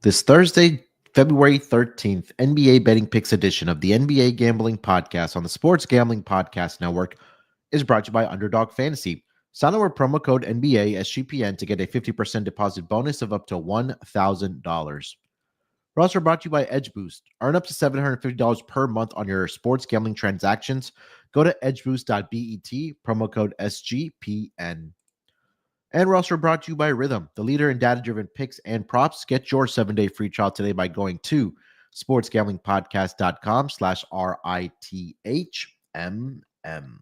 This Thursday, February 13th, NBA Betting Picks edition of the NBA Gambling Podcast on the Sports Gambling Podcast Network is brought to you by Underdog Fantasy. Sign up with promo code NBA SGPN to get a 50% deposit bonus of up to $1,000. We're also brought to you by Edge Boost. Earn up to $750 per month on your sports gambling transactions. Go to edgeboost.bet, promo code SGPN. And we're also brought to you by Rhythm, the leader in data-driven picks and props. Get your 7-day free trial today by going to sportsgamblingpodcast.com/RITHMM.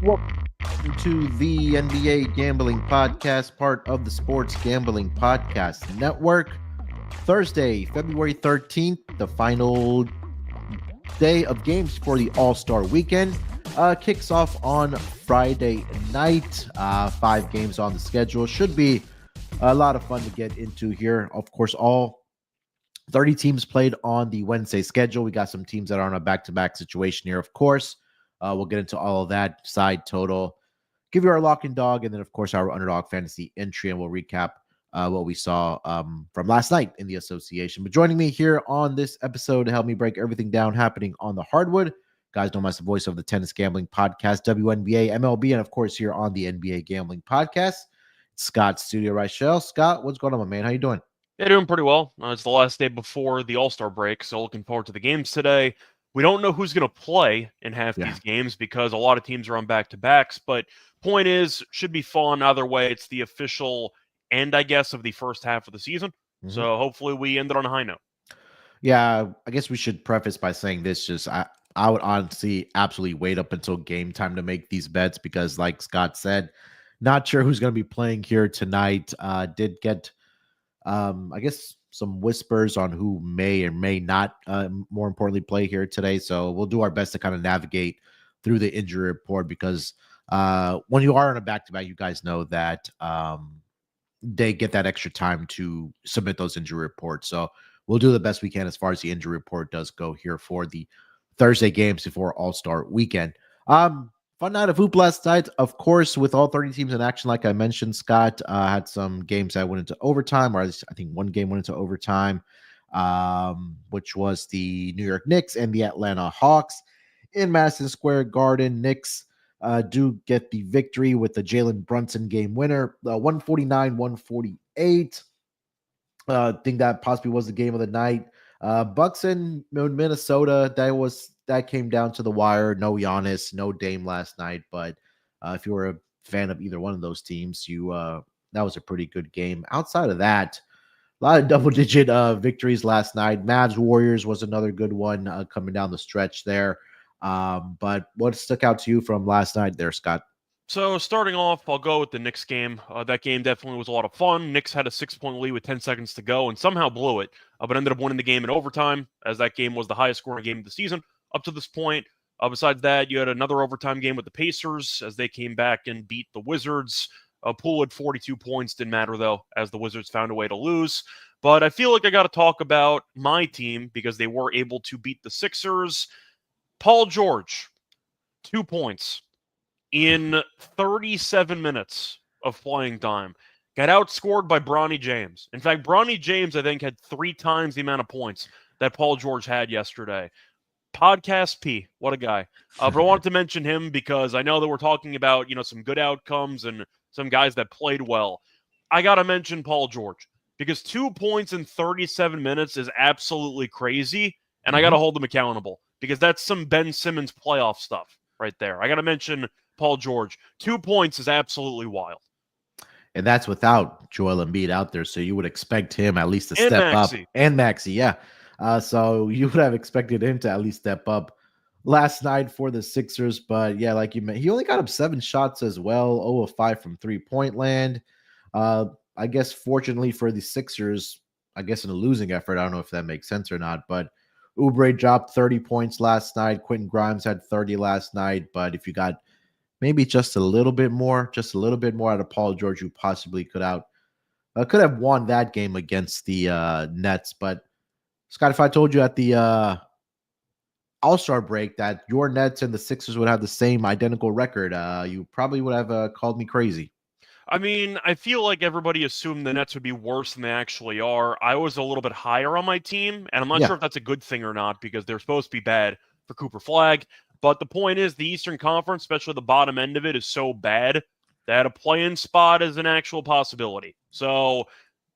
Welcome to the NBA Gambling Podcast, part of the Sports Gambling Podcast Network. Thursday, February 13th, the final day of games for the All-Star Weekend. Kicks off on Friday night. 5 games on the schedule. Should be a lot of fun to get into here. Of course, all 30 teams played on the Wednesday schedule. We got some teams that are on a back-to-back situation here, of course. We'll get into all of that, side total, give you our lock and dog, and then, of course, our Underdog Fantasy entry, and we'll recap what we saw from last night in the association. But joining me here on this episode to help me break everything down happening on the hardwood, guys know me as the voice of the Tennis Gambling Podcast, WNBA, MLB, and, of course, here on the NBA Gambling Podcast, Scott Studio Reichel. Scott, what's going on, my man? How you doing? Yeah, doing pretty well. It's the last day before the All-Star break, so looking forward to the games today. We don't know who's going to play in half these games because a lot of teams are on back-to-backs, but point is, should be fun. Either way, it's the official end, I guess, of the first half of the season. Mm-hmm. So hopefully we end it on a high note. Yeah, I guess we should preface by saying this. I would honestly absolutely wait up until game time to make these bets because, like Scott said, not sure who's going to be playing here tonight. Did get, I guess, some whispers on who may or may not, more importantly, play here today. So we'll do our best to kind of navigate through the injury report because when you are on a back-to-back, you guys know that they get that extra time to submit those injury reports. So we'll do the best we can as far as the injury report does go here for the Thursday games before All-Star Weekend. Fun night of hoop last night, of course, with all 30 teams in action. Like I mentioned, Scott had some games that went into overtime, or I think one game went into overtime, which was the New York Knicks and the Atlanta Hawks in Madison Square Garden. Knicks do get the victory with the Jalen Brunson game winner, 149-148. I think that possibly was the game of the night. Bucks in Minnesota, that came down to the wire. No Giannis, no Dame last night, but if you were a fan of either one of those teams, that was a pretty good game. Outside of that, a lot of double-digit victories last night. Mavs Warriors was another good one coming down the stretch there. But what stuck out to you from last night there, Scott? So starting off, I'll go with the Knicks game. That game definitely was a lot of fun. Knicks had a 6-point lead with 10 seconds to go and somehow blew it, but ended up winning the game in overtime, as that game was the highest scoring game of the season up to this point. Besides that, you had another overtime game with the Pacers as they came back and beat the Wizards. Poole had 42 points, didn't matter though, as the Wizards found a way to lose. But I feel like I got to talk about my team because they were able to beat the Sixers. Paul George, 2 points in 37 minutes of playing time. Got outscored by Bronny James. In fact, Bronny James, I think, had 3 times the amount of points that Paul George had yesterday. Podcast P, what a guy. But I wanted to mention him because I know that we're talking about, some good outcomes and some guys that played well. I got to mention Paul George because 2 points in 37 minutes is absolutely crazy, and I got to hold him accountable because that's some Ben Simmons playoff stuff right there. I got to mention Paul George. 2 points is absolutely wild. And that's without Joel Embiid out there, so you would expect him at least to step up. And Maxey, yeah. So you would have expected him to at least step up last night for the Sixers. But, yeah, like you mentioned, he only got up 7 shots as well, 0 of 5 from three-point land. I guess fortunately for the Sixers, I guess in a losing effort, I don't know if that makes sense or not, but Oubre dropped 30 points last night. Quentin Grimes had 30 last night. But if you got maybe just a little bit more out of Paul George, you possibly could have won that game against the Nets. But Scott, if I told you at the All-Star break that your Nets and the Sixers would have the same identical record, you probably would have called me crazy. I mean, I feel like everybody assumed the Nets would be worse than they actually are. I was a little bit higher on my team, and I'm not Yeah, sure if that's a good thing or not because they're supposed to be bad for Cooper Flag. But the point is, the Eastern Conference, especially the bottom end of it, is so bad that a play-in spot is an actual possibility. So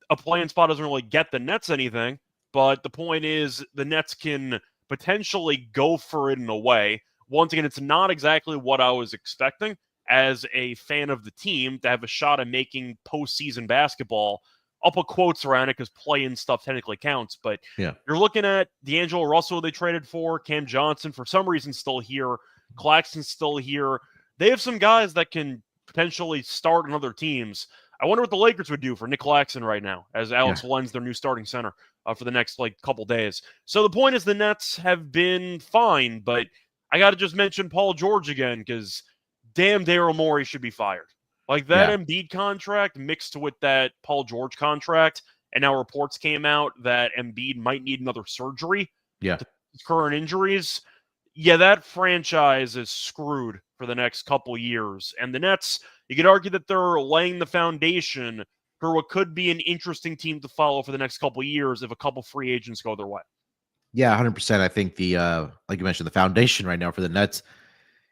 a play-in spot doesn't really get the Nets anything, but the point is the Nets can potentially go for it in a way. Once again, it's not exactly what I was expecting as a fan of the team to have a shot at making postseason basketball. I'll put quotes around it because play-in stuff technically counts, but yeah. you're looking at D'Angelo Russell they traded for, Cam Johnson for some reason still here, Claxton's still here. They have some guys that can potentially start on other teams. I wonder what the Lakers would do for Nick Claxton right now, as Alex Len's their new starting center for the next couple days. So the point is the Nets have been fine, but I got to just mention Paul George again because damn, Daryl Morey should be fired. Like that Yeah. Embiid contract mixed with that Paul George contract, and now reports came out that Embiid might need another surgery Yeah. to current injuries. Yeah, that franchise is screwed for the next couple years. And the Nets, you could argue that they're laying the foundation for what could be an interesting team to follow for the next couple years if a couple free agents go their way. Yeah, 100%. I think the like you mentioned, the foundation right now for the Nets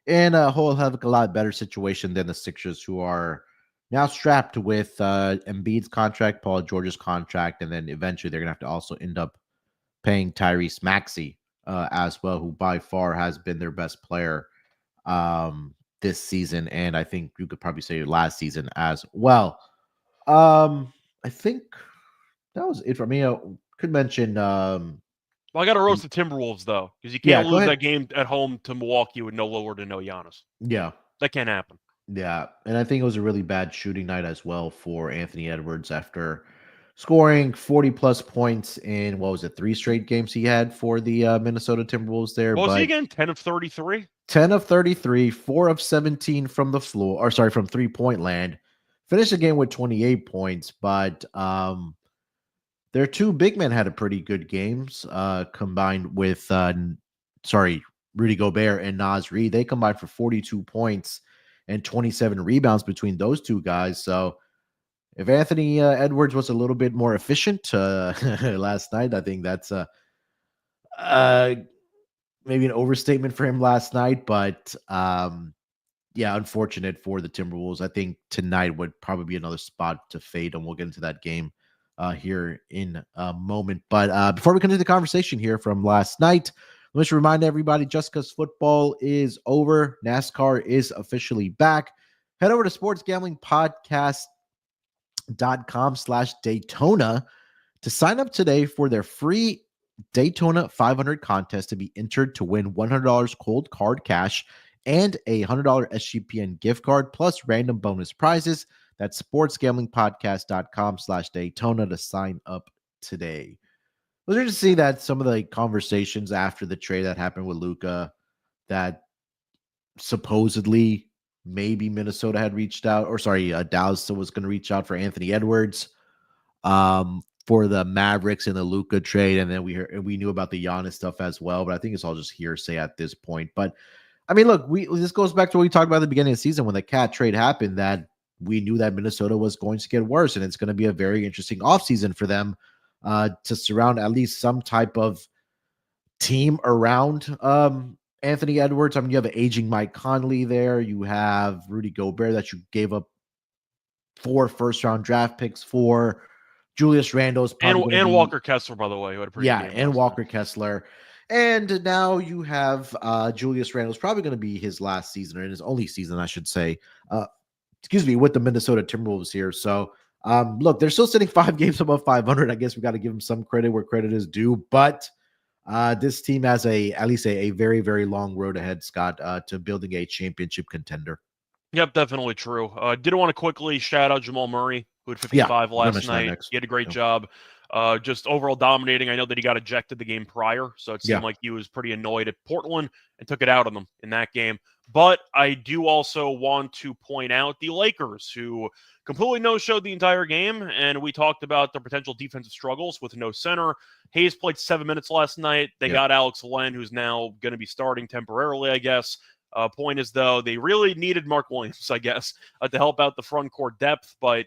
in a whole hell of a lot better situation than the Sixers, who are now strapped with Embiid's contract, Paul George's contract, and then eventually they're gonna have to also end up paying Tyrese Maxey as well, who by far has been their best player this season, and I think you could probably say last season as well. I think that was it for me. I could mention Well, I got to roast the Timberwolves, though, because you yeah, can't go lose ahead. that game at home to Milwaukee with no Lillard and no Giannis. Yeah. That can't happen. Yeah, and I think it was a really bad shooting night as well for Anthony Edwards after scoring 40 plus points in what was it, three straight games he had for the Minnesota Timberwolves there. What was he But again? 10 of 33? 10 of 33, 4 of 17 from the floor, or sorry, from 3-point land. Finished the game with 28 points, but their two big men had a pretty good games combined with Rudy Gobert and Naz Reid. They combined for 42 points and 27 rebounds between those two guys. So if Anthony Edwards was a little bit more efficient last night, I think that's uh, maybe an overstatement for him last night. But yeah, unfortunate for the Timberwolves. I think tonight would probably be another spot to fade, and we'll get into that game here in a moment. But before we continue the conversation here from last night, let me just remind everybody, just because football is over, NASCAR is officially back. Head over to sportsgamblingpodcast.com/Daytona to sign up today for their free Daytona 500 contest to be entered to win $100 cold card cash and a $100 SGPN gift card plus random bonus prizes. That's sportsgamblingpodcast.com/Daytona to sign up today. Was there to see that some of the conversations after the trade that happened with Luka, that supposedly maybe Minnesota had reached out, or sorry, Dallas was going to reach out for Anthony Edwards for the Mavericks and the Luka trade, and then we knew about the Giannis stuff as well, but I think it's all just hearsay at this point. But I mean, look, this goes back to what we talked about at the beginning of the season when the Cat trade happened, that we knew that Minnesota was going to get worse, and it's going to be a very interesting offseason for them to surround at least some type of team around Anthony Edwards. I mean, you have an aging Mike Conley there. You have Rudy Gobert that you gave up 4 first-round draft picks for. Julius Randle's probably And Walker Kessler, by the way, who had a pretty good game and last Walker night. Kessler. And now you have Julius Randle's probably going to be his last season, or his only season, I should say. With the Minnesota Timberwolves here. So, look, they're still sitting 5 games above 500. I guess we got to give them some credit where credit is due. But this team has at least a very, very long road ahead, Scott, to building a championship contender. Yep, definitely true. Did want to quickly shout out Jamal Murray, who had 55 last night. He had a great job. Just overall dominating. I know that he got ejected the game prior, so it seemed like he was pretty annoyed at Portland and took it out on them in that game. But I do also want to point out the Lakers, who completely no-showed the entire game, and we talked about the potential defensive struggles with no center. Hayes played 7 minutes last night. They got Alex Len, who's now going to be starting temporarily, I guess. Point is, though, they really needed Mark Williams, I guess, to help out the front court depth, but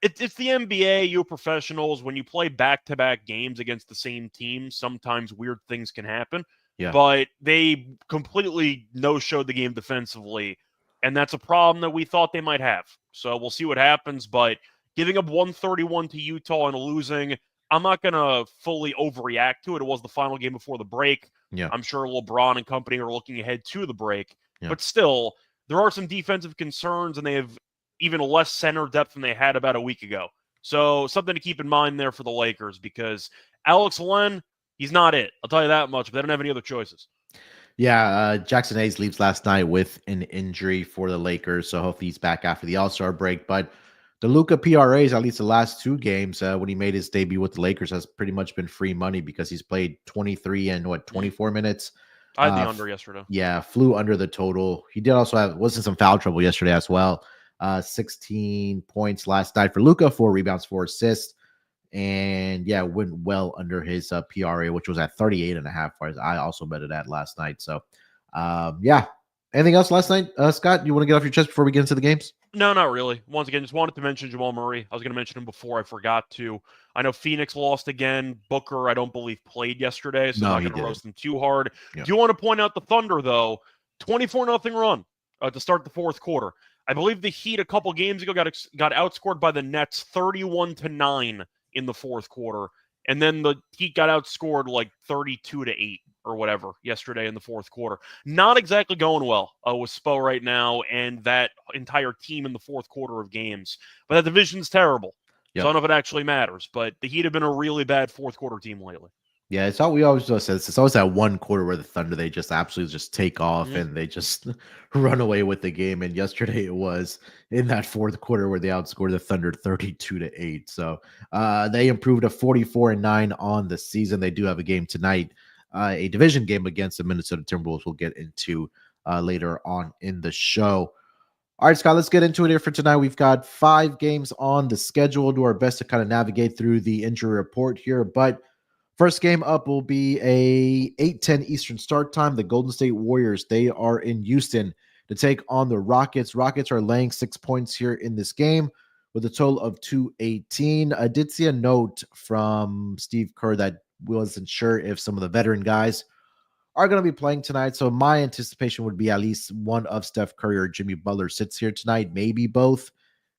it's the NBA, you professionals. When you play back-to-back games against the same team, sometimes weird things can happen. Yeah. But they completely no-showed the game defensively, and that's a problem that we thought they might have. So we'll see what happens, but giving up 131 to Utah and losing, I'm not going to fully overreact to it. It was the final game before the break. Yeah. I'm sure LeBron and company are looking ahead to the break. Yeah. But still, there are some defensive concerns, and they have even less center depth than they had about a week ago. So something to keep in mind there for the Lakers, because Alex Len, he's not it. I'll tell you that much, but they don't have any other choices. Yeah, Jackson Hayes leaves last night with an injury for the Lakers, so hopefully he's back after the All-Star break. But the Luka PRAs, at least the last 2 games, when he made his debut with the Lakers, has pretty much been free money because he's played 23 and 24 minutes. I had the under yesterday. Yeah, flew under the total. He did also was in some foul trouble yesterday as well. 16 points last night for Luka, 4 rebounds, 4 assists. And yeah, went well under his PRA, which was at 38.5. I also bet it at last night. So yeah. Anything else last night, Scott? You want to get off your chest before we get into the games? No, not really. Once again, just wanted to mention Jamal Murray. I was going to mention him before. I forgot to. I know Phoenix lost again. Booker, I don't believe, played yesterday, so I'm not going to roast him too hard. Yeah. Do you want to point out the Thunder, though? 24-0 run to start the fourth quarter. I believe the Heat a couple games ago got outscored by the Nets 31-9 in the fourth quarter, and then the Heat got outscored like 32-8 or whatever yesterday in the fourth quarter. Not exactly going well with Spo right now and that entire team in the fourth quarter of games. But that division's terrible. Yep. So I don't know if it actually matters, but the Heat have been a really bad fourth quarter team lately. Yeah, it's all we always say. It's always that one quarter where the Thunder, they just absolutely just take off and they just run away with the game. And yesterday it was in that fourth quarter where they outscored the Thunder 32-8. So they improved to 44-9 on the season. They do have a game tonight, a division game against the Minnesota Timberwolves. We'll get into later on in the show. All right, Scott, let's get into it here for tonight. We've got 5 games on the schedule. We'll do our best to kind of navigate through the injury report here, but first game up will be a 8:10 Eastern start time. The Golden State Warriors, they are in Houston to take on the Rockets. Rockets are laying 6 points here in this game with a total of 218. I did see a note from Steve Kerr that wasn't sure if some of the veteran guys are going to be playing tonight. So my anticipation would be at least one of Steph Curry or Jimmy Butler sits here tonight, maybe both,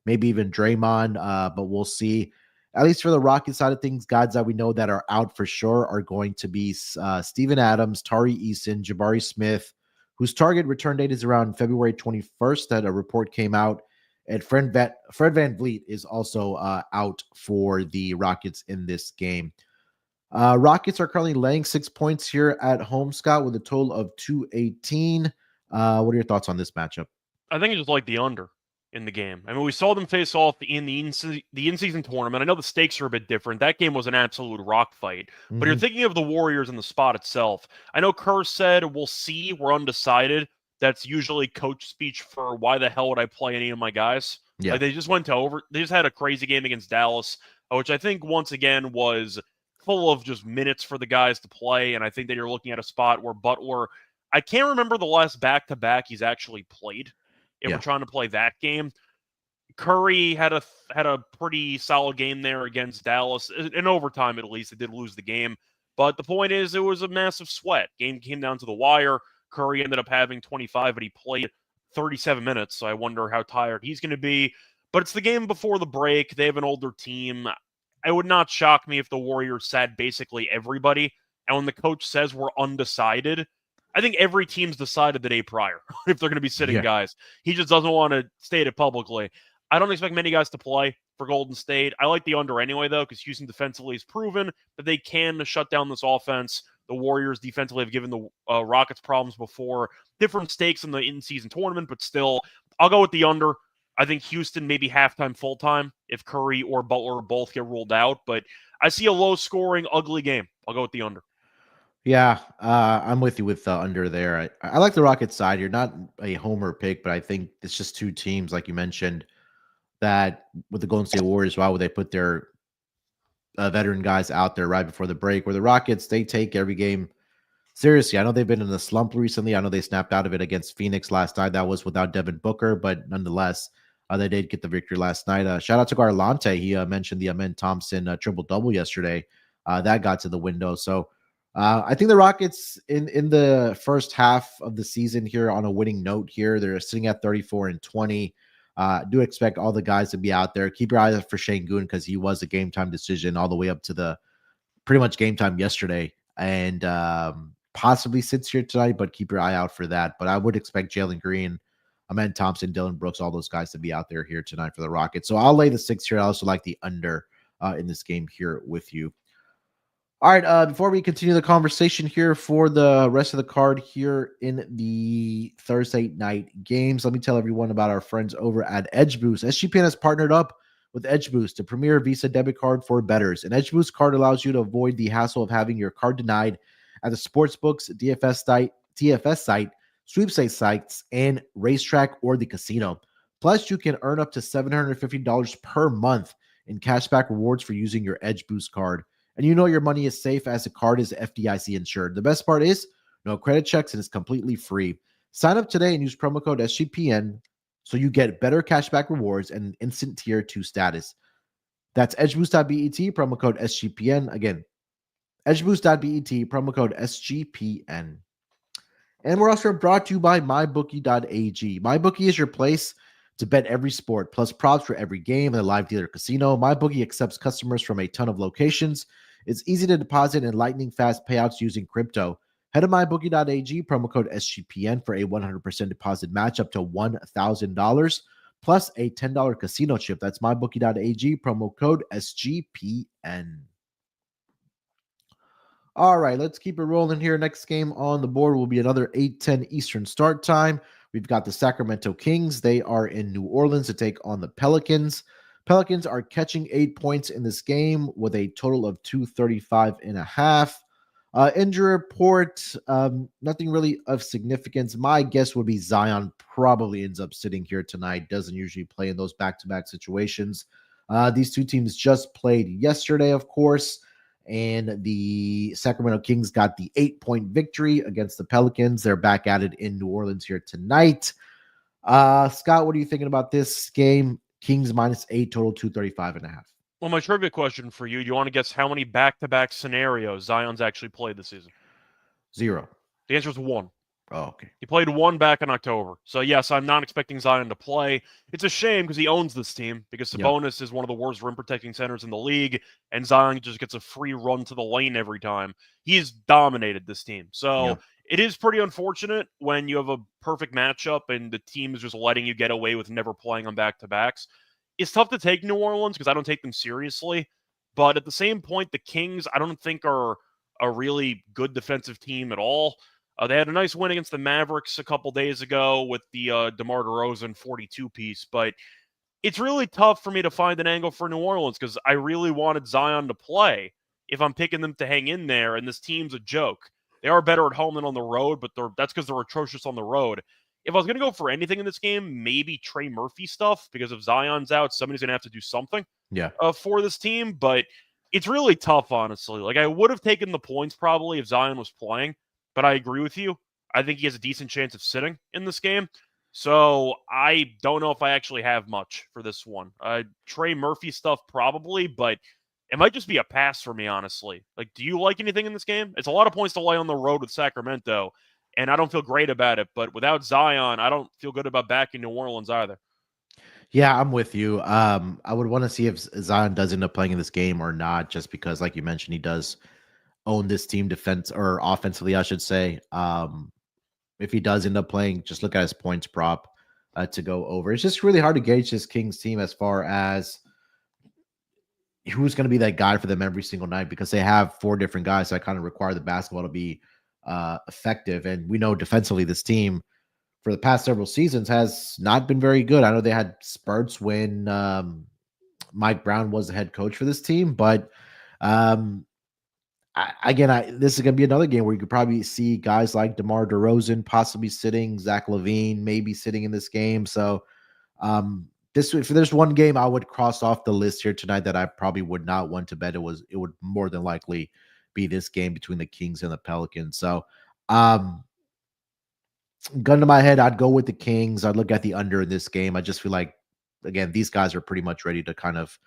maybe even Draymond, but we'll see. At least for the Rocket side of things, guys that we know that are out for sure are going to be Steven Adams, Tari Eason, Jabari Smith, whose target return date is around February 21st. That a report came out. And Fred VanVleet is also out for the Rockets in this game. Rockets are currently laying 6 points here at home, Scott, with a total of 218. What are your thoughts on this matchup? I think I just like the under in the game. I mean, we saw them face off in the in-season tournament. I know the stakes are a bit different. That game was an absolute rock fight. But you're thinking of the Warriors and the spot itself. I know Kerr said, we'll see, we're undecided. That's usually coach speech for why the hell would I play any of my guys? Yeah. Like, they just had a crazy game against Dallas, which I think, once again, was full of just minutes for the guys to play. And I think that you're looking at a spot where Butler, I can't remember the last back-to-back he's actually played. If we're trying to play that game, Curry had a pretty solid game there against Dallas. In overtime, at least, they did lose the game. But the point is, it was a massive sweat. Game came down to the wire. Curry ended up having 25, but he played 37 minutes. So I wonder how tired he's going to be. But it's the game before the break. They have an older team. It would not shock me if the Warriors sat basically everybody. And when the coach says we're undecided, I think every team's decided the day prior if they're going to be sitting guys. He just doesn't want to state it publicly. I don't expect many guys to play for Golden State. I like the under anyway, though, because Houston defensively has proven that they can shut down this offense. The Warriors defensively have given the Rockets problems before. Different stakes in the in-season tournament, but still, I'll go with the under. I think Houston maybe halftime, full-time if Curry or Butler both get ruled out. But I see a low-scoring, ugly game. I'll go with the under. Yeah, I'm with you with the under there. I like the Rockets side. You're not a homer pick, but I think it's just two teams, like you mentioned, that with the Golden State Warriors, why would they put their veteran guys out there right before the break? Where the Rockets, they take every game seriously. I know they've been in a slump recently. I know they snapped out of it against Phoenix last night. That was without Devin Booker, but nonetheless, they did get the victory last night. Shout out to Garlante. He mentioned the Amen Thompson triple double yesterday. That got to the window. So I think the Rockets in the first half of the season here on a winning note here. They're sitting at 34-20. Do expect all the guys to be out there. Keep your eyes out for Şengün because he was a game time decision all the way up to the pretty much game time yesterday, and possibly sits here tonight, but keep your eye out for that. But I would expect Jalen Green, Amen Thompson, Dylan Brooks, all those guys to be out there here tonight for the Rockets. So I'll lay the 6 here. I also like the under in this game here with you. All right, before we continue the conversation here for the rest of the card here in the Thursday night games, let me tell everyone about our friends over at Edge Boost. SGPN has partnered up with Edge Boost, a premier Visa debit card for bettors. An Edge Boost card allows you to avoid the hassle of having your card denied at the sportsbooks, DFS site, sweepstakes sites, and racetrack or the casino. Plus, you can earn up to $750 per month in cashback rewards for using your Edge Boost card. And you know your money is safe as the card is FDIC insured. The best part is no credit checks and it's completely free. Sign up today and use promo code SGPN so you get better cashback rewards and instant tier 2 status. That's edgeboost.bet, promo code SGPN. Again, edgeboost.bet, promo code SGPN. And we're also brought to you by mybookie.ag. MyBookie is your place to bet every sport, plus props for every game in a live dealer casino. MyBookie accepts customers from a ton of locations. It's easy to deposit and lightning fast payouts using crypto. Head to mybookie.ag, promo code SGPN for a 100% deposit match up to $1,000, plus a $10 casino chip. That's mybookie.ag, promo code SGPN. All right, let's keep it rolling here. Next game on the board will be another 8:10 Eastern start time. We've got the Sacramento Kings. They are in New Orleans to take on the Pelicans. Pelicans are catching 8 points in this game with a total of 235.5. Injury report, nothing really of significance. My guess would be Zion probably ends up sitting here tonight. Doesn't usually play in those back-to-back situations. These two teams just played yesterday, of course. And the Sacramento Kings got the 8-point victory against the Pelicans. They're back at it in New Orleans here tonight. Scott, what are you thinking about this game? Kings -8, total 235.5. Well, my trivia question for you, do you want to guess how many back-to-back scenarios Zion's actually played this season? 0. The answer is 1. Oh, okay. He played 1 back in October. So, yes, I'm not expecting Zion to play. It's a shame because he owns this team because Sabonis is one of the worst rim-protecting centers in the league, and Zion just gets a free run to the lane every time. He's dominated this team. So it is pretty unfortunate when you have a perfect matchup and the team is just letting you get away with never playing on back-to-backs. It's tough to take New Orleans because I don't take them seriously. But at the same point, the Kings, I don't think are a really good defensive team at all. They had a nice win against the Mavericks a couple days ago with the DeMar DeRozan 42 piece, but it's really tough for me to find an angle for New Orleans because I really wanted Zion to play if I'm picking them to hang in there, and this team's a joke. They are better at home than on the road, but that's because they're atrocious on the road. If I was going to go for anything in this game, maybe Trey Murphy stuff, because if Zion's out, somebody's going to have to do something for this team, but it's really tough, honestly. Like, I would have taken the points probably if Zion was playing, but I agree with you. I think he has a decent chance of sitting in this game. So I don't know if I actually have much for this one. Trey Murphy stuff probably, but it might just be a pass for me, honestly. Like, do you like anything in this game? It's a lot of points to lay on the road with Sacramento, and I don't feel great about it. But without Zion, I don't feel good about backing New Orleans either. Yeah, I'm with you. I would want to see if Zion does end up playing in this game or not, just because, like you mentioned, he does own this team defense or offensively, I should say. If he does end up playing, just look at his points prop to go over. It's just really hard to gauge this Kings team as far as who's going to be that guy for them every single night because they have 4 different guys that kind of require the basketball to be effective. And we know defensively this team for the past several seasons has not been very good. I know they had spurts when Mike Brown was the head coach for this team, but This is going to be another game where you could probably see guys like DeMar DeRozan possibly sitting, Zach LaVine maybe sitting in this game. So if there's one game I would cross off the list here tonight that I probably would not want to bet, it would more than likely be this game between the Kings and the Pelicans. So gun to my head, I'd go with the Kings. I'd look at the under in this game. I just feel like, again, these guys are pretty much ready to kind of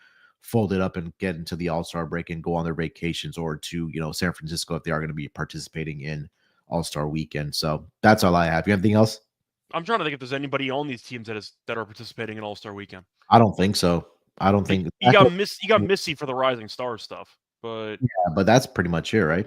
fold it up and get into the All-Star break and go on their vacations, or to, San Francisco if they are going to be participating in All-Star weekend. So that's all I have. You have anything else? I'm trying to think if there's anybody on these teams that are participating in All-Star weekend. I don't think so. I don't think you got Missy for the Rising Star stuff, but but that's pretty much it, right?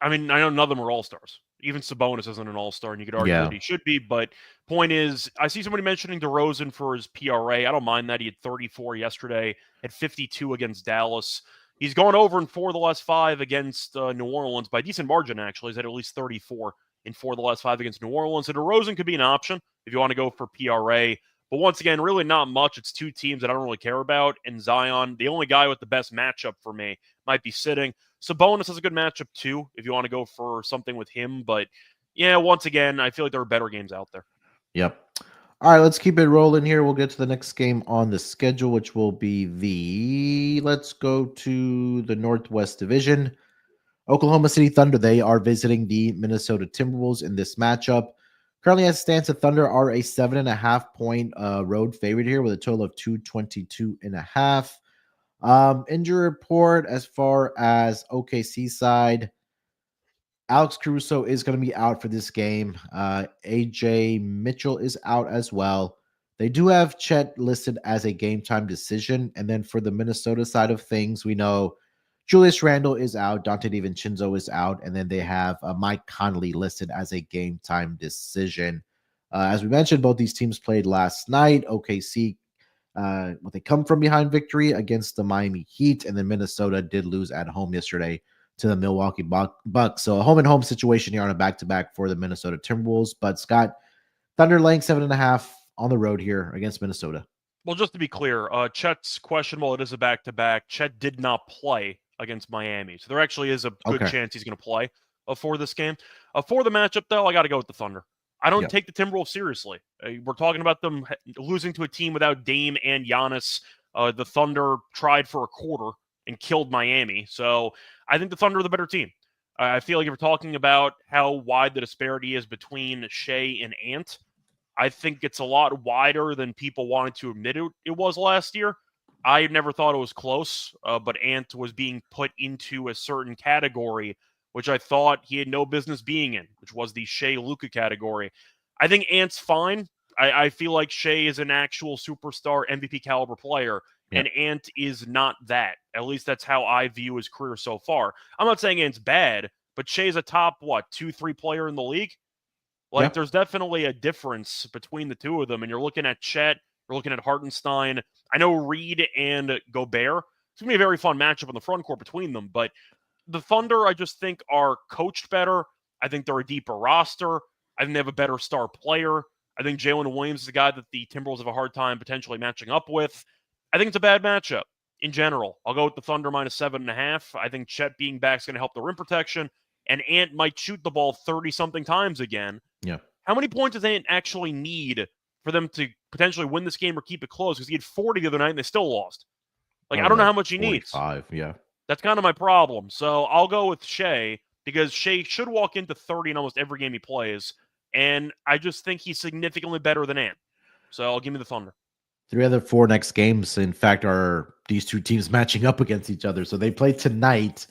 I mean, I know none of them are All-Stars. Even Sabonis isn't an All-Star, and you could argue that he should be. But point is, I see somebody mentioning DeRozan for his PRA. I don't mind that. He had 34 yesterday, had 52 against Dallas. He's gone over in 4 of the last 5 against New Orleans by a decent margin, actually. He's had at least 34 in 4 of the last 5 against New Orleans. So DeRozan could be an option if you want to go for PRA. But once again, really not much. It's 2 teams that I don't really care about. And Zion, the only guy with the best matchup for me, might be sitting. Sabonis has a good matchup too, if you want to go for something with him. But yeah, once again, I feel like there are better games out there. Yep. All right, let's keep it rolling here. We'll get to the next game on the schedule, which will be let's go to the Northwest Division. Oklahoma City Thunder, they are visiting the Minnesota Timberwolves in this matchup. Currently, as it stands, the Thunder are a 7.5 point road favorite here with a total of 222.5. Injury report as far as OKC side. Alex Caruso is going to be out for this game. AJ Mitchell is out as well. They do have Chet listed as a game time decision. And then for the Minnesota side of things, we know Julius Randle is out. Dante DiVincenzo is out. And then they have Mike Conley listed as a game time decision. As we mentioned, both these teams played last night. OKC, they come from behind victory against the Miami Heat. And then Minnesota did lose at home yesterday to the Milwaukee Bucks. So a home and home situation here on a back-to-back for the Minnesota Timberwolves. But Scott, Thunder laying 7.5 on the road here against Minnesota. Well, just to be clear, Chet's questionable. It is a back-to-back. Chet did not play against Miami. So there actually is a good chance he's going to play for this game. For the matchup, though, I got to go with the Thunder. I don't take the Timberwolves seriously. We're talking about them losing to a team without Dame and Giannis. The Thunder tried for a quarter and killed Miami. So I think the Thunder are the better team. I feel like if we're talking about how wide the disparity is between Shea and Ant, I think it's a lot wider than people wanted to admit it was last year. I never thought it was close, but Ant was being put into a certain category, which I thought he had no business being in, which was the Shea-Luka category. I think Ant's fine. I feel like Shea is an actual superstar MVP caliber player. Yeah. And Ant is not that. At least that's how I view his career so far. I'm not saying Ant's bad, but Shea's a top, 2-3 player in the league? There's definitely a difference between the two of them. And you're looking at Chet, you're looking at Hartenstein. I know Reed and Gobert. It's going to be a very fun matchup in the front court between them. But the Thunder, I just think, are coached better. I think they're a deeper roster. I think they have a better star player. I think Jalen Williams is a guy that the Timberwolves have a hard time potentially matching up with. I think it's a bad matchup in general. I'll go with the Thunder minus 7.5. I think Chet being back is going to help the rim protection, and Ant might shoot the ball 30-something times again. Yeah. How many points does Ant actually need for them to potentially win this game or keep it close? Because he had 40 the other night and they still lost. I don't know how much he needs. 45, yeah. That's kind of my problem. So I'll go with Shea because Shea should walk into 30 in almost every game he plays, and I just think he's significantly better than Ant. So I'll give me the Thunder. 3 other 4 next games, in fact, are these two teams matching up against each other. So they play tonight,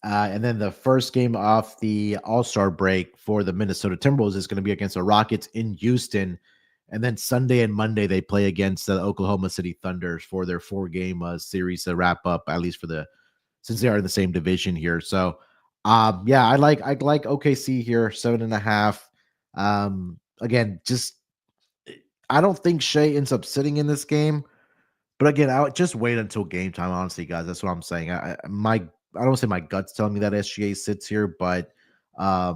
and then the first game off the All-Star break for the Minnesota Timberwolves is going to be against the Rockets in Houston. And then Sunday and Monday they play against the Oklahoma City Thunder for their 4-game series to wrap up, at least since they are in the same division here. So, I like OKC here, 7.5. Again, I don't think Shea ends up sitting in this game, but again, I would just wait until game time. Honestly, guys, that's what I'm saying. I don't say my gut's telling me that SGA sits here, but I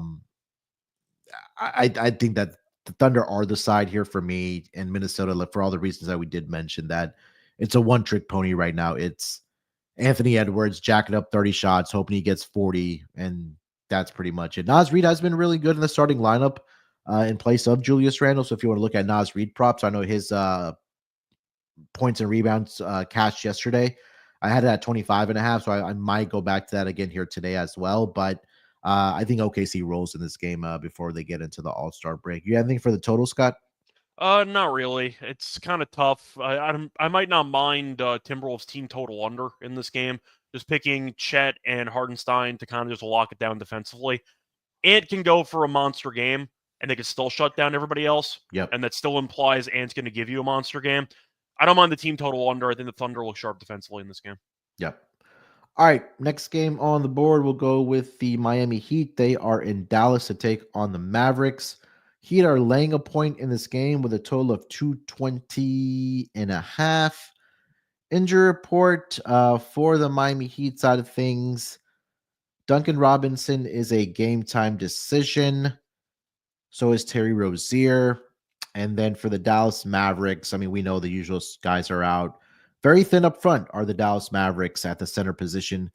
think that the Thunder are the side here for me, and Minnesota, for all the reasons that we did mention, that it's a one-trick pony right now. It's Anthony Edwards jacking up 30 shots, hoping he gets 40, and that's pretty much it. Naz Reid has been really good in the starting lineup in place of Julius Randle. So if you want to look at Naz Reid props, I know his points and rebounds cashed yesterday. I had it at 25.5, so I might go back to that again here today as well. But I think OKC rolls in this game before they get into the All-Star break. You have anything for the total, Scott? Not really. It's kind of tough. I might not mind Timberwolves team total under in this game. Just picking Chet and Hardenstein to kind of just lock it down defensively. Ant can go for a monster game, and they can still shut down everybody else. Yep. And that still implies Ant's going to give you a monster game. I don't mind the team total under. I think the Thunder look sharp defensively in this game. Yep. All right, next game on the board, we'll go with the Miami Heat. They are in Dallas to take on the Mavericks. Heat are laying a point in this game with a total of 220.5. Injury report for the Miami Heat side of things. Duncan Robinson is a game-time decision. So is Terry Rozier. And then for the Dallas Mavericks, I mean, we know the usual guys are out. Very thin up front are the Dallas Mavericks at the center position.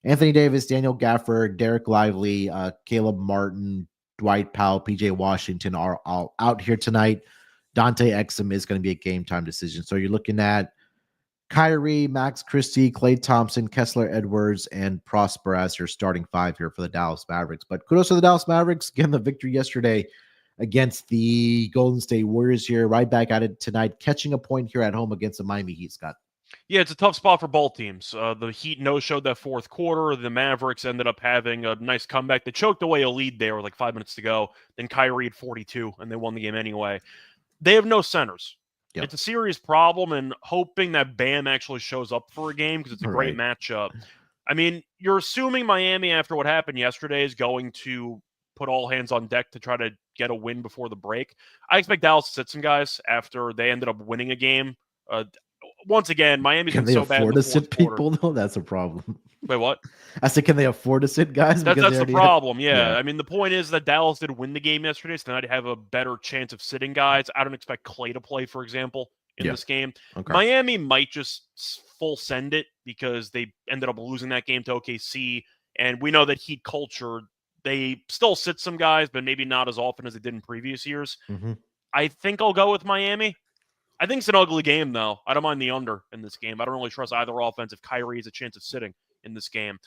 Anthony Davis, Daniel Gafford, Derek Lively, Caleb Martin, Dwight Powell, PJ Washington are all out here tonight. Dante Exum is going to be a game-time decision. So you're looking at Kyrie, Max Christie, Klay Thompson, Kessler Edwards, and Prosper as your starting five here for the Dallas Mavericks. But kudos to the Dallas Mavericks. Again, the victory yesterday against the Golden State Warriors here. Right back at it tonight, catching a point here at home against the Miami Heat, Scott. Yeah, it's a tough spot for both teams. The Heat no-showed that fourth quarter. The Mavericks ended up having a nice comeback. They choked away a lead there with like 5 minutes to go. Then Kyrie had 42, and they won the game anyway. They have no centers. Yep. It's a serious problem, and hoping that Bam actually shows up for a game because it's a great matchup. I mean, you're assuming Miami, after what happened yesterday, is going to put all hands on deck to try to get a win before the break. I expect Dallas to sit some guys after they ended up winning a game. Once again, Miami's been so bad in the fourth quarter. Can they afford to sit people, though? That's a problem. Wait, what? I said, can they afford to sit guys? That's the problem, yeah. I mean, the point is that Dallas did win the game yesterday, so they'd have a better chance of sitting guys. I don't expect Klay to play, for example, in this game. Okay. Miami might just full send it because they ended up losing that game to OKC, and we know that Heat culture, they still sit some guys, but maybe not as often as they did in previous years. Mm-hmm. I think I'll go with Miami. I think it's an ugly game, though. I don't mind the under in this game. I don't really trust either offense if Kyrie has a chance of sitting in this game.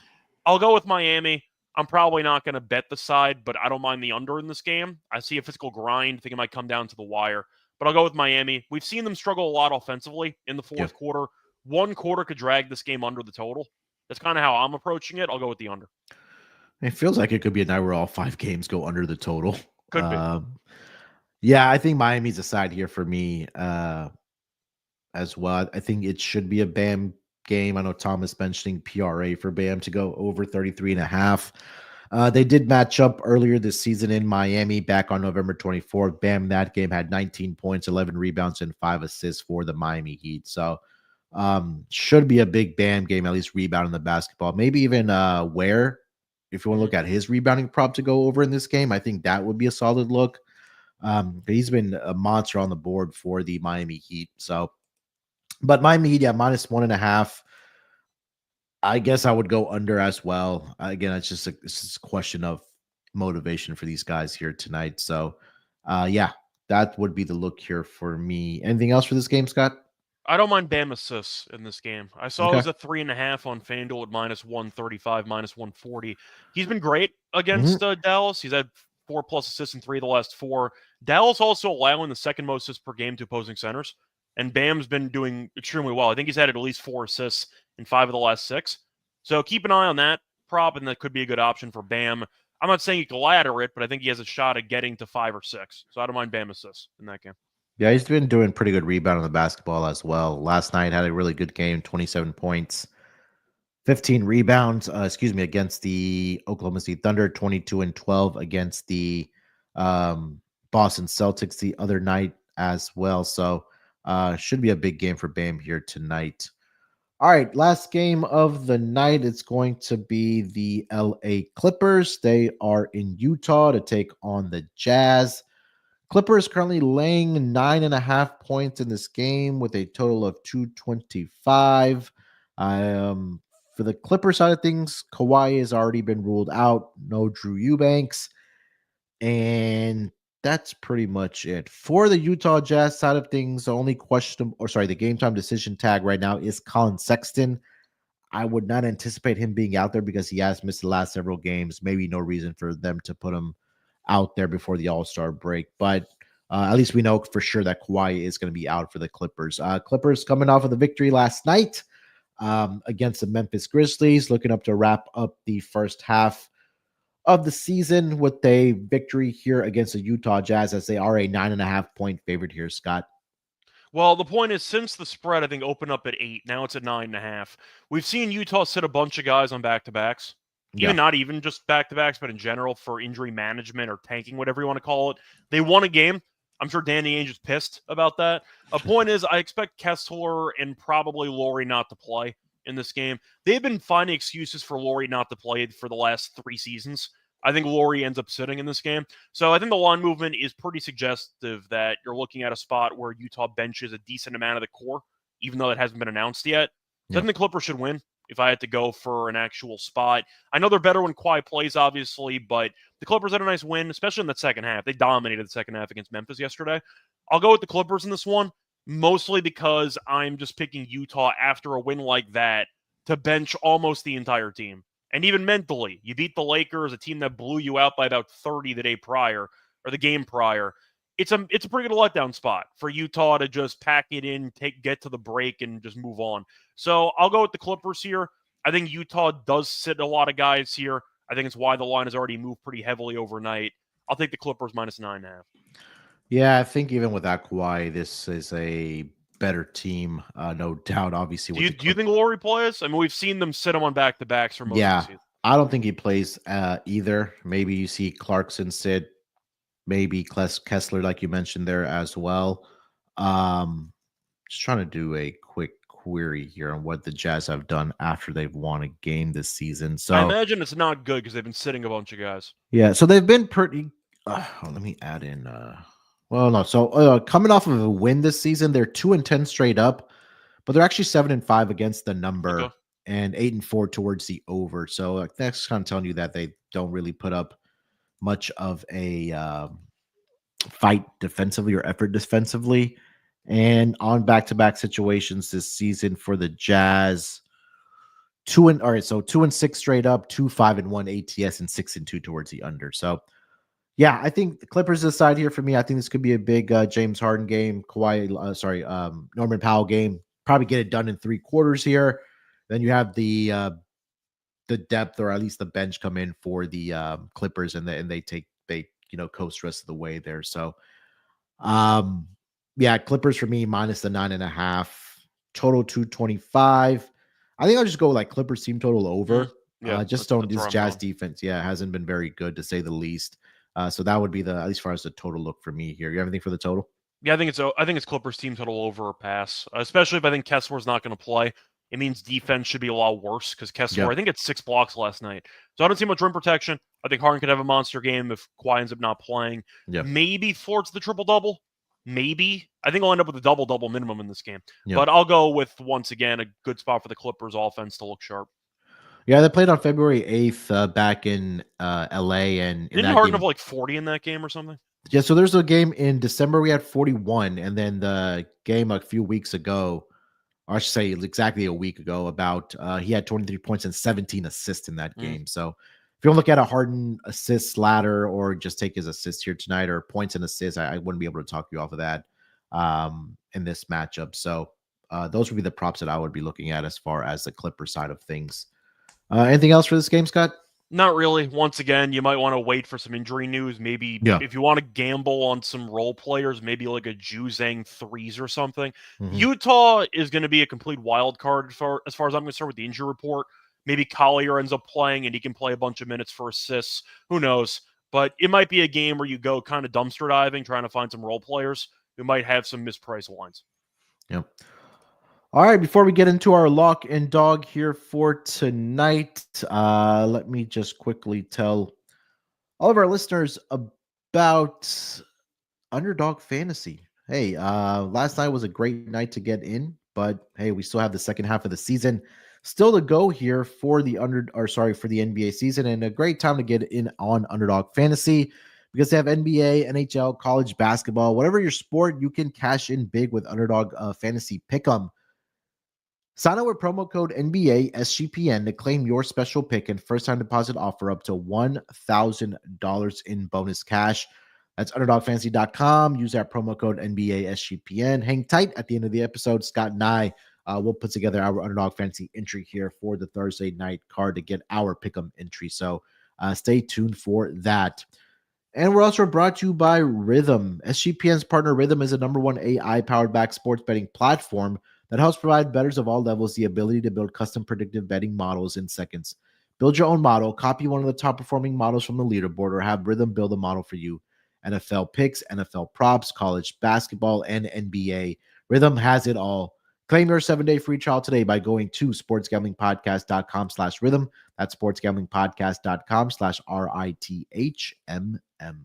I'll go with Miami. I'm probably not going to bet the side, but I don't mind the under in this game. I see a physical grind. I think it might come down to the wire. But I'll go with Miami. We've seen them struggle a lot offensively in the fourth quarter. One quarter could drag this game under the total. That's kind of how I'm approaching it. I'll go with the under. It feels like it could be a night where all 5 games go under the total. Could be. Yeah, I think Miami's a side here for me as well. I think it should be a Bam game. I know Thomas mentioning PRA for Bam to go over 33.5. They did match up earlier this season in Miami back on November 24th. Bam, that game had 19 points, 11 rebounds, and 5 assists for the Miami Heat. So should be a big Bam game, at least rebounding the basketball. Maybe even Ware, if you want to look at his rebounding prop to go over in this game, I think that would be a solid look. He's been a monster on the board for the Miami Heat. So, but Miami Heat, minus 1.5. I guess I would go under as well. Again, it's just a question of motivation for these guys here tonight. So, that would be the look here for me. Anything else for this game, Scott? I don't mind Bam assists in this game. I saw it was a 3.5 on FanDuel at minus 135, minus 140. He's been great against Dallas. He's had 4+ assists in 3 of the last 4. Dallas also allowing the second most assists per game to opposing centers. And Bam's been doing extremely well. I think he's had at least 4 assists in 5 of the last 6. So keep an eye on that prop, and that could be a good option for Bam. I'm not saying he can ladder it, but I think he has a shot at getting to 5 or 6. So I don't mind Bam assists in that game. Yeah, he's been doing pretty good rebound on the basketball as well. Last night had a really good game, 27 points, 15 rebounds, against the Oklahoma City Thunder, 22 and 12 against the Boston Celtics the other night as well. So should be a big game for Bam here tonight. All right, last game of the night. It's going to be the LA Clippers. They are in Utah to take on the Jazz. Clippers currently laying 9.5 points in this game with a total of 225. For the Clippers side of things, Kawhi has already been ruled out. No Drew Eubanks. And that's pretty much it. For the Utah Jazz side of things, the only the game time decision tag right now is Colin Sexton. I would not anticipate him being out there because he has missed the last several games. Maybe no reason for them to put him out there before the All-Star break. But at least we know for sure that Kawhi is going to be out for the Clippers. Clippers coming off of the victory last night against the Memphis Grizzlies, looking up to wrap up the first half of the season with a victory here against the Utah Jazz, as they are a 9.5-point favorite here, Scott. Well, the point is, since the spread, I think, opened up at 8, now it's at 9.5. We've seen Utah sit a bunch of guys on back-to-backs. Not even just back-to-backs, but in general for injury management or tanking, whatever you want to call it. They won a game. I'm sure Danny Ainge is pissed about that. A point is, I expect Kessler and probably Laurie not to play in this game. They've been finding excuses for Laurie not to play for the last 3 seasons. I think Laurie ends up sitting in this game. So I think the line movement is pretty suggestive that you're looking at a spot where Utah benches a decent amount of the core, even though it hasn't been announced yet. So I think the Clippers should win if I had to go for an actual spot. I know they're better when Kawhi plays, obviously, but the Clippers had a nice win, especially in the second half. They dominated the second half against Memphis yesterday. I'll go with the Clippers in this one, mostly because I'm just picking Utah after a win like that to bench almost the entire team. And even mentally, you beat the Lakers, a team that blew you out by about 30 the day prior, or the game prior. It's a pretty good letdown spot for Utah to just pack it in, get to the break, and just move on. So I'll go with the Clippers here. I think Utah does sit a lot of guys here. I think it's why the line has already moved pretty heavily overnight. I'll take the Clippers minus 9.5. Yeah, I think even without Kawhi, this is a better team, no doubt. Obviously, Do you think Laurie plays? I mean, we've seen them sit him on back-to-backs for most of the season. I don't think he plays either. Maybe you see Clarkson sit, maybe Kessler, like you mentioned there as well. Just trying to do a quick query here on what the Jazz have done after they've won a game this season. So I imagine it's not good because they've been sitting a bunch of guys. Yeah, so they've been pretty. Let me add in. Well, no. So coming off of a win this season, they're 2-10 straight up, but they're actually 7-5 against the number and 8-4 towards the over. So that's kind of telling you that they don't really put up much of a fight defensively or effort defensively. And on back-to-back situations this season for the Jazz, 2-6 straight up, 2-5-1 ATS, and 6-2 towards the under. So yeah, I think the Clippers aside here for me. I think this could be a big James Harden game, Norman Powell game. Probably get it done in 3 quarters here. Then you have the depth, or at least the bench, come in for the Clippers, and they coast the rest of the way there. So yeah, Clippers for me minus the 9.5, total 225. I think I'll just go like Clippers team total over. This Jazz defense, hasn't been very good, to say the least. So that would be at least far as the total look for me here. You have anything for the total? Yeah, I think it's Clippers team total over or pass, especially if I think Kessler's not going to play. It means defense should be a lot worse because Kessler, I think it's 6 blocks last night. So I don't see much rim protection. I think Harden could have a monster game if Kawhi ends up not playing. Maybe flirts the triple-double. Maybe. I think I'll end up with a double-double minimum in this game. But I'll go with, once again, a good spot for the Clippers offense to look sharp. Yeah, they played on February 8th back in LA. And didn't Harden have like 40 in that game or something? Yeah, so there's a game in December we had 41, and then the game a few weeks ago, or I should say exactly a week ago, about he had 23 points and 17 assists in that game. So if you want to look at a Harden assists ladder, or just take his assists here tonight, or points and assists, I wouldn't be able to talk you off of that in this matchup. So those would be the props that I would be looking at as far as the Clipper side of things. Anything else for this game, Scott? Not really. Once again, you might want to wait for some injury news. Maybe if you want to gamble on some role players, maybe like a Juzang threes or something. Utah is going to be a complete wild card as far as I'm concerned with the injury report. Maybe Collier ends up playing and he can play a bunch of minutes for assists. Who knows? But it might be a game where you go kind of dumpster diving, trying to find some role players who might have some mispriced lines. Yep. All right, before we get into our lock and dog here for tonight, let me just quickly tell all of our listeners about Underdog Fantasy. Hey, last night was a great night to get in, but hey, we still have the second half of the season. still to go here for the for the NBA season, and a great time to get in on Underdog Fantasy because they have NBA, NHL, college basketball, whatever your sport, you can cash in big with Underdog Fantasy Pick'em. Sign up with promo code NBA SGPN to claim your special pick and first time deposit offer up to $1,000 in bonus cash. That's UnderdogFantasy.com. Use that promo code NBA SGPN. Hang tight at the end of the episode. Scott and I will put together our Underdog Fantasy entry here for the Thursday night card to get our pick'em entry. So stay tuned for that. And we're also brought to you by Rhythm. SGPN's partner Rhythm is a #1 AI-powered back sports betting platform that helps provide bettors of all levels the ability to build custom predictive betting models in seconds. Build your own model, copy one of the top-performing models from the leaderboard, or have Rhythm build a model for you. NFL picks, NFL props, college basketball, and NBA. Rhythm has it all. Claim your 7-day free trial today by going to sportsgamblingpodcast.com/rhythm. That's sportsgamblingpodcast.com/RITHMM.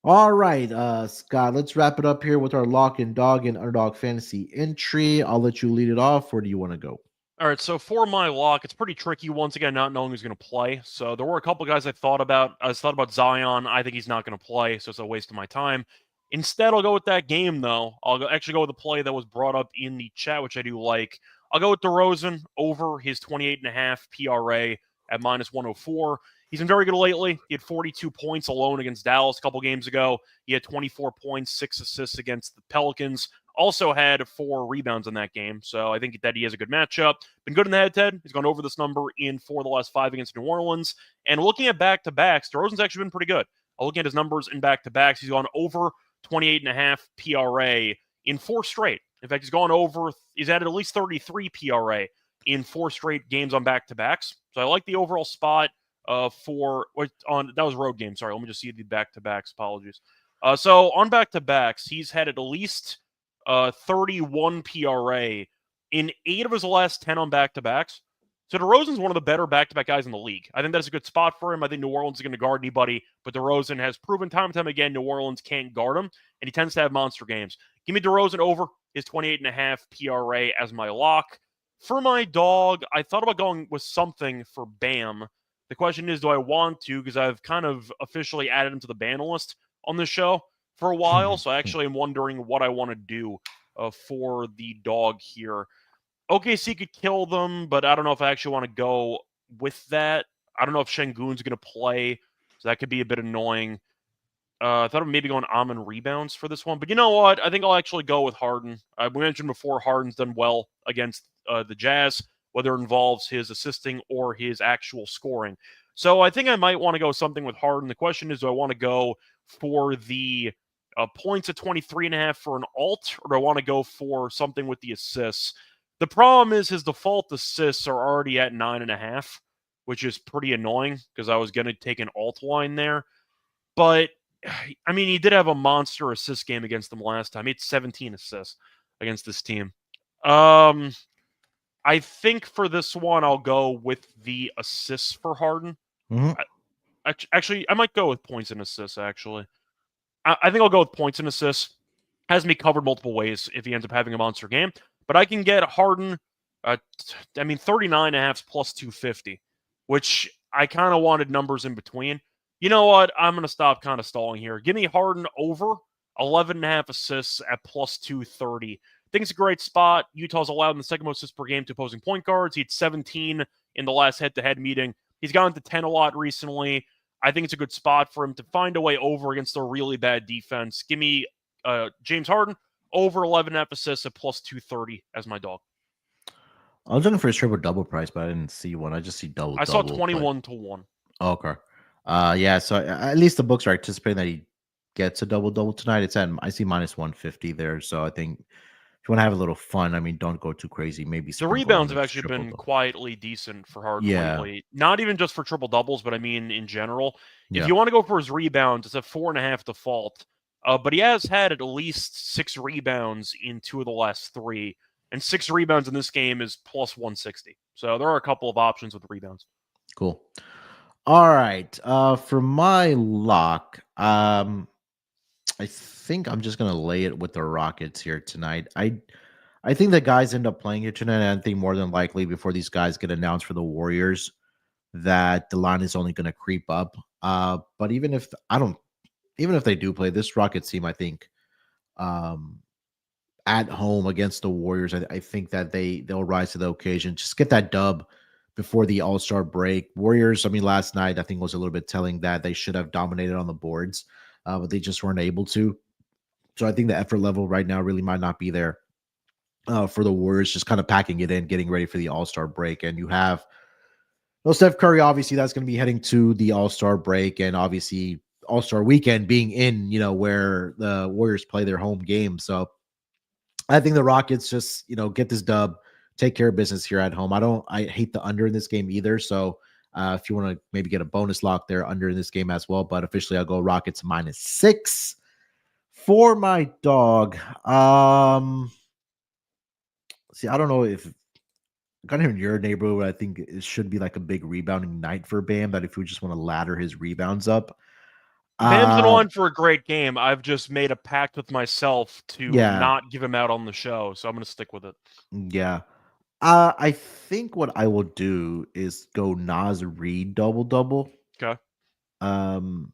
All right, Scott, let's wrap it up here with our lock and dog and Underdog Fantasy entry. I'll let you lead it off. Where do you want to go? All right, so for my lock, it's pretty tricky once again, not knowing who's going to play. So there were a couple guys I thought about. I thought about Zion. I think he's not going to play, so it's a waste of my time. Instead, I'll go with that game, though. Actually go with the play that was brought up in the chat, which I do like. I'll go with DeRozan over his 28.5 PRA at -104. He's been very good lately. He had 42 points alone against Dallas a couple games ago. He had 24 points, 6 assists against the Pelicans. Also had 4 rebounds in that game, so I think that he has a good matchup. Been good in the head-to-head. He's gone over this number in 4 of the last 5 against New Orleans. And looking at back-to-backs, DeRozan's actually been pretty good. Looking at his numbers in back-to-backs, he's gone over 28.5 PRA in 4 straight. In fact, he's added at least 33 PRA in 4 straight games on back-to-backs. So I like the overall spot that was road game. Sorry, let me just see the back-to-backs. Apologies. So on back-to-backs, he's had at least 31 PRA in 8 of his last 10 on back-to-backs. So DeRozan's one of the better back-to-back guys in the league. I think that's a good spot for him. I think New Orleans is going to guard anybody, but DeRozan has proven time and time again New Orleans can't guard him, and he tends to have monster games. Give me DeRozan over his 28.5 PRA as my lock. For my dog, I thought about going with something for Bam. The question is, do I want to? Because I've kind of officially added him to the ban list on this show for a while, so I actually am wondering what I want to do for the dog here. OKC could kill them, but I don't know if I actually want to go with that. I don't know if Şengün's going to play, so that could be a bit annoying. I thought of maybe going Amon rebounds for this one, but you know what? I think I'll actually go with Harden. We mentioned before Harden's done well against the Jazz, whether it involves his assisting or his actual scoring. So I think I might want to go something with Harden. The question is, do I want to go for the points at 23.5 for an alt, or do I want to go for something with the assists? The problem is his default assists are already at 9.5, which is pretty annoying because I was going to take an alt line there. But, I mean, he did have a monster assist game against them last time. He had 17 assists against this team. I think for this one, I'll go with the assists for Harden. Mm-hmm. Actually, I might go with points and assists, actually. I think I'll go with points and assists. Has me covered multiple ways if he ends up having a monster game. But I can get Harden, 39.5 plus 250, which I kind of wanted numbers in between. You know what? I'm going to stop kind of stalling here. Give me Harden over 11.5 assists at plus 230. I think it's a great spot. Utah's allowed in the second most assists per game to opposing point guards. He had 17 in the last head-to-head meeting. He's gone to 10 a lot recently. I think it's a good spot for him to find a way over against a really bad defense. Give me James Harden over 11.5 assists at plus 230 as my dog. I was looking for a triple-double price, but I didn't see one. I just see double-double. I saw 21 to 1. Oh, okay. Yeah, so at least the books are anticipating that he gets a double-double tonight. It's at, I see -150 there, so I think if you want to have a little fun, I mean, don't go too crazy. Maybe the rebounds have actually been quietly decent for Harden lately. Not even just for triple-doubles, but I mean in general. If you want to go for his rebounds, it's a 4.5 default. But he has had at least 6 rebounds in 2 of the last 3. And 6 rebounds in this game is plus 160. So there are a couple of options with rebounds. Cool. All right. For my lock, I think I'm just going to lay it with the Rockets here tonight. I think the guys end up playing here tonight. And I think more than likely before these guys get announced for the Warriors, that the line is only going to creep up. But even if they do play this Rockets team, I think um, at home against the Warriors, I think that they'll rise to the occasion. Just get that dub before the All-Star break. Warriors, I mean, last night I think was a little bit telling that they should have dominated on the boards, but they just weren't able to. So I think the effort level right now really might not be there for the Warriors, just kind of packing it in, getting ready for the All-Star break. And you have Steph Curry, obviously, that's going to be heading to the All-Star break, and obviously All-Star weekend being in, where the Warriors play their home game. So I think the Rockets just, get this dub, take care of business here at home. I hate the under in this game either. So if you want to maybe get a bonus lock there, under in this game as well. But officially, I'll go Rockets -6 for my dog. See, I don't know if kind of in your neighborhood, I think it should be like a big rebounding night for Bam. That if you just want to ladder his rebounds up, Bam's been uh, on for a great game. I've just made a pact with myself to yeah, not give him out on the show, so I'm going to stick with it. yeah. I think what I will do is go Nas Reed double double. Okay. Um,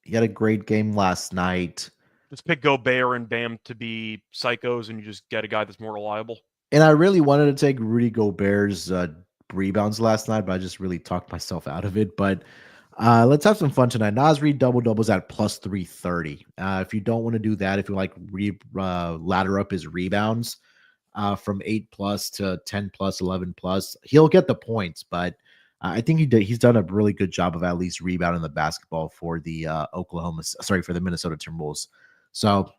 he had a great game last night, Just pick Gobert and Bam to be psychos, and you just get a guy that's more reliable. and I really wanted to take Rudy Gobert's rebounds last night, but I just really talked myself out of it. But let's have some fun tonight. Nas Reed double doubles at +330. If you don't want to do that, if you like ladder up his rebounds from 8+ to 10+, 11+, he'll get the points. But I think he's done a really good job of at least rebounding the basketball for the for the Minnesota Timberwolves. So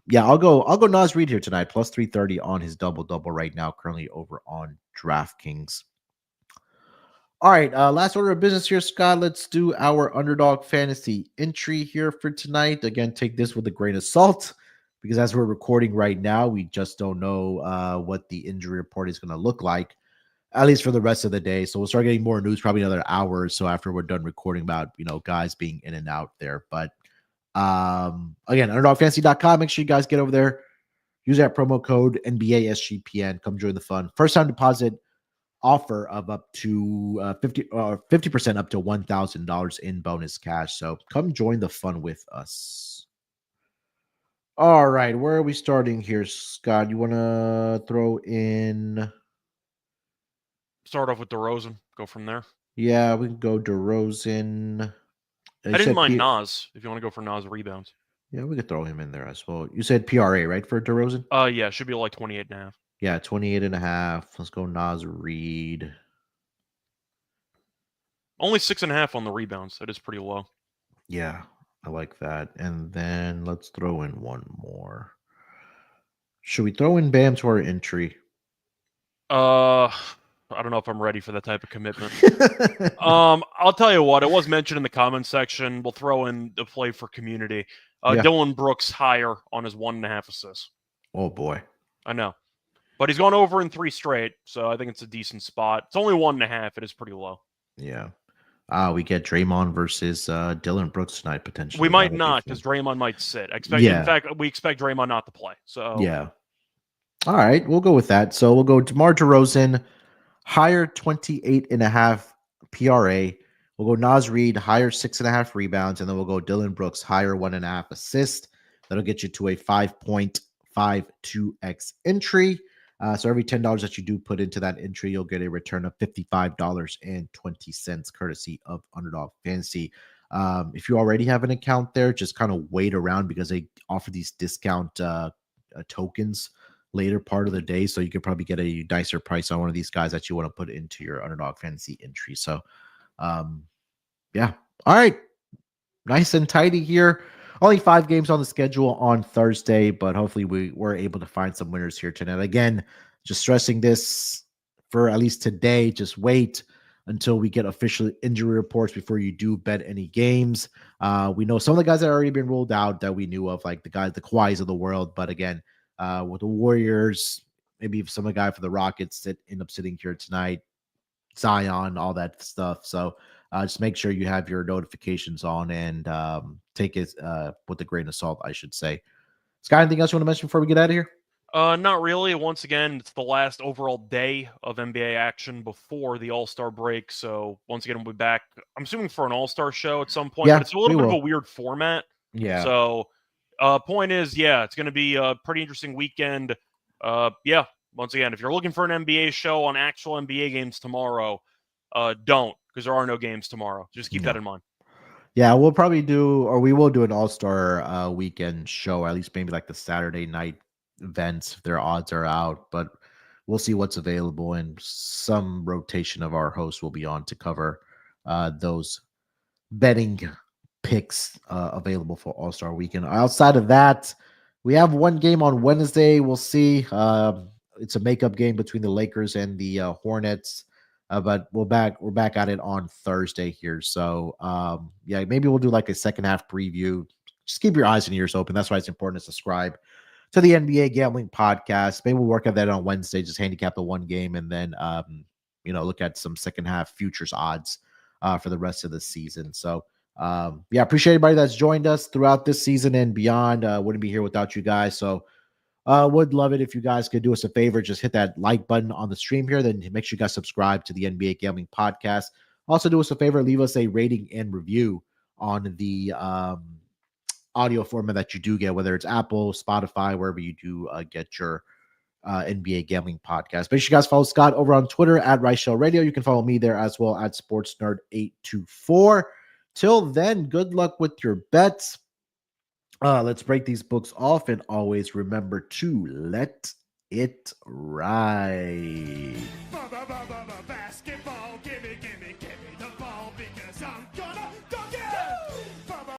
yeah, I'll go Nas Reed here tonight, +330 on his double double right now, currently over on DraftKings. All right, last order of business here, Scott. Let's do our Underdog Fantasy entry here for tonight. Again, take this with a grain of salt because as we're recording right now, we just don't know what the injury report is going to look like, at least for the rest of the day. So we'll start getting more news probably another hour or so after we're done recording about, guys being in and out there. But again, underdogfantasy.com. Make sure you guys get over there. Use that promo code NBA SGPN. Come join the fun. First time deposit offer of up to 50% up to $1,000 in bonus cash. So come join the fun with us. All right, where are we starting here, Scott? You want to throw in? Start off with DeRozan. Go from there. Yeah, we can go DeRozan. I didn't mind Nas if you want to go for Nas rebounds. Yeah, we could throw him in there as well. You said PRA, right, for DeRozan? Yeah, should be like 28.5. Yeah, 28.5. Let's go Nas Reed. Only 6.5 on the rebounds. That is pretty low. Yeah, I like that. And then let's throw in one more. Should we throw in Bam to our entry? I don't know if I'm ready for that type of commitment. I'll tell you what. It was mentioned in the comments section. We'll throw in the play for community. Yeah. Dillon Brooks higher on his 1.5 assists. Oh boy, I know, but he's gone over in 3 straight, so I think it's a decent spot. It's only 1.5. It is pretty low. Yeah. We get Draymond versus Dillon Brooks tonight potentially. We might not because Draymond might sit. In fact, we expect Draymond not to play. So yeah. All right, we'll go with that. So we'll go DeMar DeRozan, higher 28.5 PRA. We'll go Nas Reed, higher 6.5 rebounds, and then we'll go Dillon Brooks, higher 1.5 assist. That'll get you to a 5.52x entry. So every $10 that you do put into that entry, you'll get a return of $55.20, courtesy of Underdog Fantasy. If you already have an account there, just kind of wait around because they offer these discount tokens later part of the day. So you could probably get a nicer price on one of these guys that you want to put into your Underdog Fantasy entry. So, yeah. All right. Nice and tidy here. Only 5 games on the schedule on Thursday, but hopefully we were able to find some winners here tonight. Again, just stressing this for at least today. Just wait until we get official injury reports before you do bet any games. We know some of the guys that have already been ruled out that we knew of, like the Kawhis of the world. But again, with the Warriors, maybe some of the guy for the Rockets that end up sitting here tonight, Zion, all that stuff. So just make sure you have your notifications on and take it with a grain of salt, I should say. Scott, anything else you want to mention before we get out of here? Not really. Once again, it's the last overall day of NBA action before the All-Star break. So once again, we'll be back. I'm assuming for an All-Star show at some point, but Yeah, it's a we little bit of a will. weird format. Yeah. So, point is, yeah, it's going to be a pretty interesting weekend. Yeah. Once again, if you're looking for an NBA show on actual NBA games tomorrow, don't, because there are no games tomorrow. Just keep that Yeah. in mind. Yeah, we'll probably do, or we will do an all-star weekend show, or at least maybe like the Saturday night events if their odds are out. But we'll see what's available, and some rotation of our hosts will be on to cover those betting picks available for All-Star Weekend. Outside of that, we have one game on Wednesday. We'll see. It's a makeup game between the Lakers and the Hornets. But we're back at it on Thursday here. So yeah, maybe we'll do like a second half preview. Just keep your eyes and ears open. That's why it's important to subscribe to the NBA Gambling Podcast. Maybe we'll work on that on Wednesday. Just handicap the one game and then look at some second half futures odds for the rest of the season. So yeah, appreciate everybody that's joined us throughout this season and beyond. Wouldn't be here without you guys. So would love it if you guys could do us a favor, just hit that like button on the stream here. Then make sure you guys subscribe to the NBA Gambling Podcast. Also, do us a favor, leave us a rating and review on the audio format that you do get, whether it's Apple, Spotify, wherever you do get your NBA Gambling Podcast. Make sure you guys follow Scott over on Twitter at Reichel Radio. You can follow me there as well at SportsNerd824. Till then, good luck with your bets. Let's break these books off and always remember to let it ride.